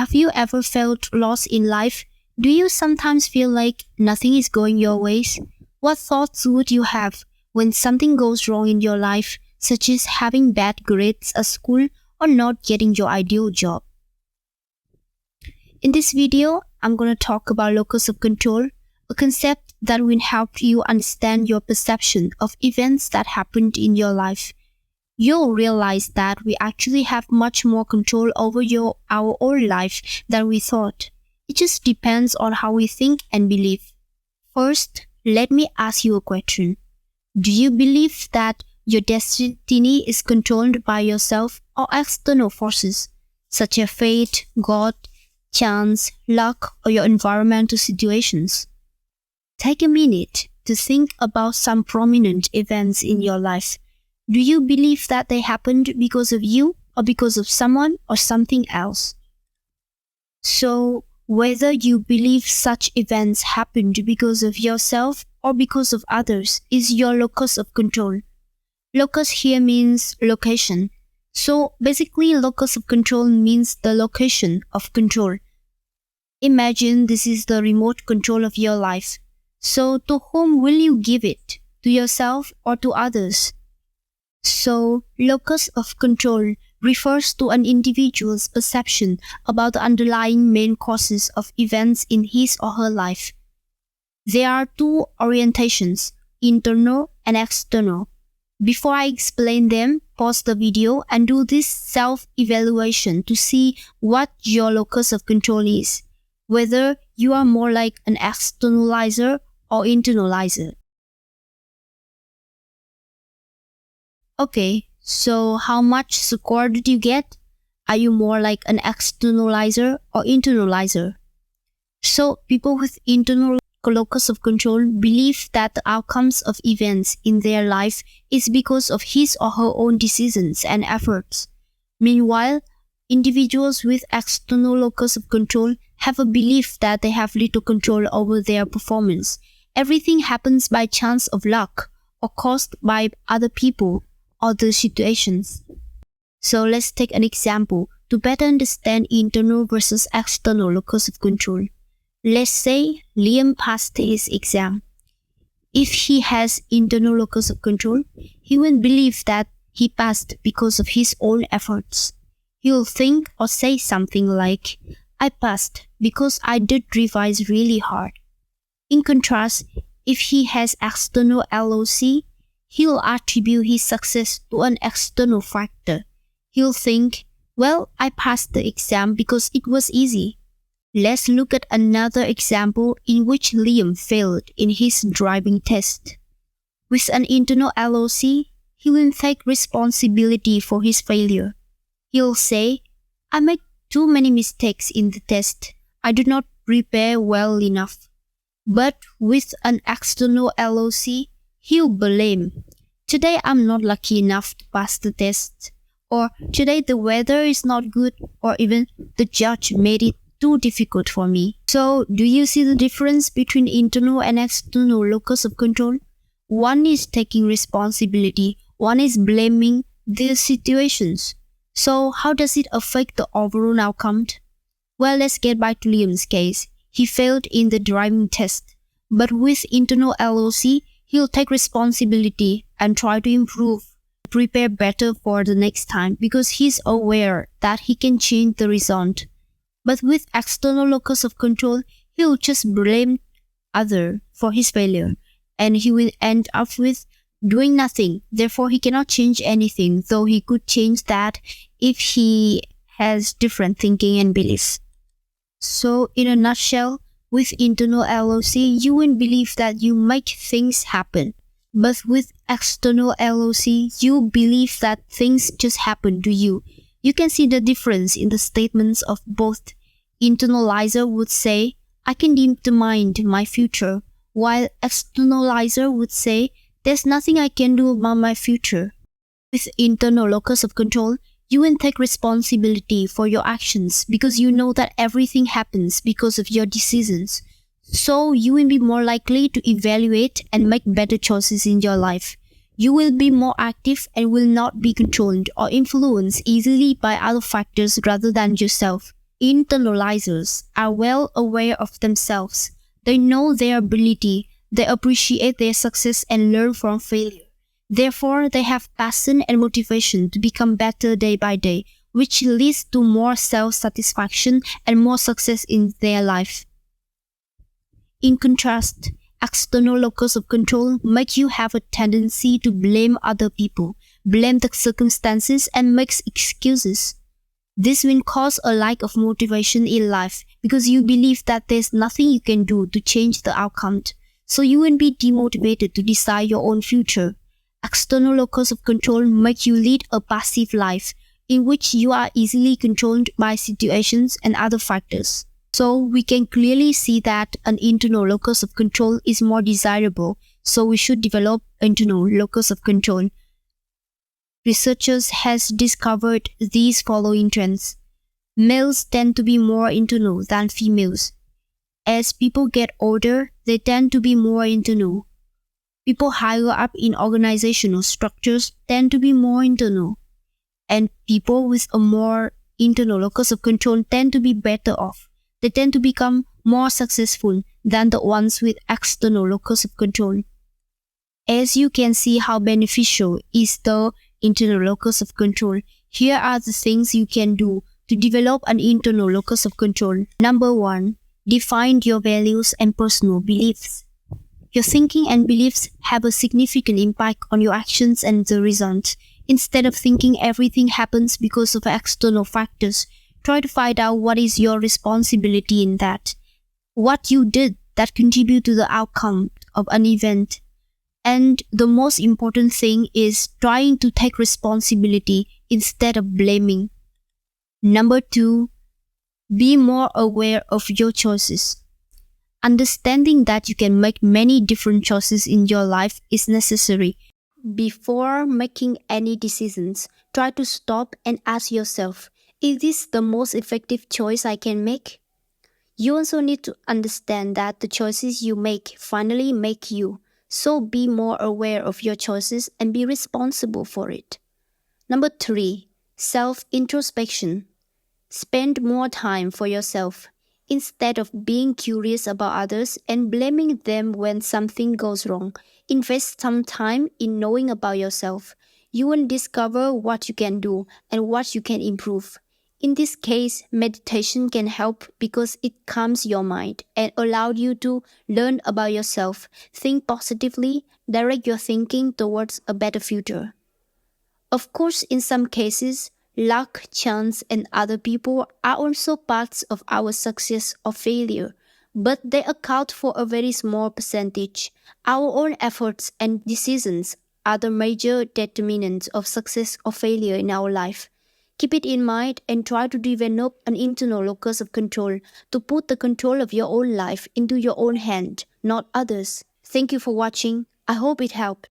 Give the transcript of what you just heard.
Have you ever felt lost in life? Do you sometimes feel like nothing is going your ways? What thoughts would you have when something goes wrong in your life, such as having bad grades at school or not getting your ideal job? In this video, I'm going to talk about locus of control, a concept that will help you understand your perception of events that happened in your life. You'll realize that we actually have much more control over our own life than we thought. It just depends on how we think and believe. First, let me ask you a question. Do you believe that your destiny is controlled by yourself or external forces, such as fate, God, chance, luck, or your environmental situations? Take a minute to think about some prominent events in your life. Do you believe that they happened because of you or because of someone or something else? So, whether you believe such events happened because of yourself or because of others is your locus of control. Locus here means location. So, basically, locus of control means the location of control. Imagine this is the remote control of your life. So, to whom will you give it? To yourself or to others? So, locus of control refers to an individual's perception about the underlying main causes of events in his or her life. There are two orientations, internal and external. Before I explain them, pause the video and do this self-evaluation to see what your locus of control is, whether you are more like an externalizer or internalizer. Okay, so how much score did you get? Are you more like an externalizer or internalizer? So, people with internal locus of control believe that the outcomes of events in their life is because of his or her own decisions and efforts. Meanwhile, individuals with external locus of control have a belief that they have little control over their performance. Everything happens by chance of luck or caused by other people or the situations. So let's take an example to better understand internal versus external locus of control. Let's say Liam passed his exam. If he has internal locus of control, he will believe that he passed because of his own efforts. He'll think or say something like, I passed because I did revise really hard. In contrast, if he has external LOC, he'll attribute his success to an external factor. He'll think, well, I passed the exam because it was easy. Let's look at another example in which Liam failed in his driving test. With an internal LOC, he will take responsibility for his failure. He'll say, I made too many mistakes in the test. I did not prepare well enough. But with an external LOC, he'll blame. Today I'm not lucky enough to pass the test. Or today the weather is not good, or even the judge made it too difficult for me. So, do you see the difference between internal and external locus of control? One is taking responsibility, one is blaming the situations. So, how does it affect the overall outcome? Well, let's get back to Liam's case. He failed in the driving test, but with internal LOC, he'll take responsibility and try to improve, prepare better for the next time because he's aware that he can change the result. But with external locus of control, he'll just blame others for his failure and he will end up with doing nothing. Therefore, he cannot change anything, though he could change that if he has different thinking and beliefs. So, in a nutshell, with internal LOC, you will believe that you make things happen. But with external LOC, you believe that things just happen to you. You can see the difference in the statements of both. Internalizer would say, I can determine my future, while externalizer would say, there's nothing I can do about my future. With internal locus of control, you will take responsibility for your actions because you know that everything happens because of your decisions. So you will be more likely to evaluate and make better choices in your life. You will be more active and will not be controlled or influenced easily by other factors rather than yourself. Internalizers are well aware of themselves. They know their ability, they appreciate their success and learn from failure. Therefore, they have passion and motivation to become better day by day, which leads to more self-satisfaction and more success in their life. In contrast, external locus of control make you have a tendency to blame other people, blame the circumstances, and make excuses. This will cause a lack of motivation in life because you believe that there's nothing you can do to change the outcome, so you will be demotivated to decide your own future. External locus of control make you lead a passive life in which you are easily controlled by situations and other factors. So we can clearly see that an internal locus of control is more desirable, so we should develop internal locus of control. Researchers has discovered these following trends. Males tend to be more internal than females. As people get older, they tend to be more internal. People higher up in organizational structures tend to be more internal. And people with a more internal locus of control tend to be better off. They tend to become more successful than the ones with external locus of control. As you can see how beneficial is the internal locus of control, here are the things you can do to develop an internal locus of control. Number 1. Define your values and personal beliefs. Your thinking and beliefs have a significant impact on your actions and the result. Instead of thinking everything happens because of external factors, try to find out what is your responsibility in that. What you did that contribute to the outcome of an event. And the most important thing is trying to take responsibility instead of blaming. Number 2, be more aware of your choices. Understanding that you can make many different choices in your life is necessary. Before making any decisions, try to stop and ask yourself, is this the most effective choice I can make? You also need to understand that the choices you make finally make you. So be more aware of your choices and be responsible for it. Number 3, self-introspection. Spend more time for yourself. Instead of being curious about others and blaming them when something goes wrong, invest some time in knowing about yourself. You will discover what you can do and what you can improve. In this case, meditation can help because it calms your mind and allows you to learn about yourself, think positively, direct your thinking towards a better future. Of course, in some cases, luck, chance, and other people are also parts of our success or failure, but they account for a very small percentage. Our own efforts and decisions are the major determinants of success or failure in our life. Keep it in mind and try to develop an internal locus of control to put the control of your own life into your own hand, not others. Thank you for watching. I hope it helped.